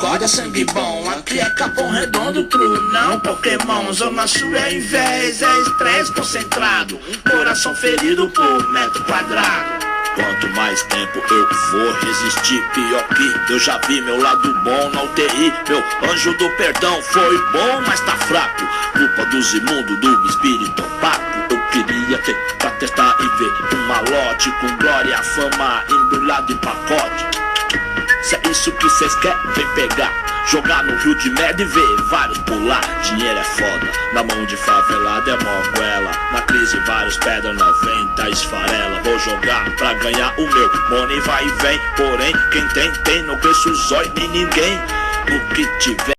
Acorda, sangue bom, aqui é Capão Redondo, true, não Pokémon. Zona Sul é inveja, é estresse concentrado, coração ferido por metro quadrado. Quanto mais tempo eu vou resistir, pior que eu já vi meu lado bom na UTI. Meu anjo do perdão foi bom, mas tá fraco. Culpa dos imundos, do espírito opaco. Eu queria ter pra testar e ver um malote com glória, fama, embrulhado em pacote. Se é isso que cês querem, vem pegar, jogar no rio de merda e ver vários pular. Dinheiro é foda, na mão de favelada é moguela. Na crise vários pedra 90 esfarela. Vou jogar pra ganhar o meu, money vai e vem. Porém, quem tem, não conheço os olhos nem ninguém. O que tiver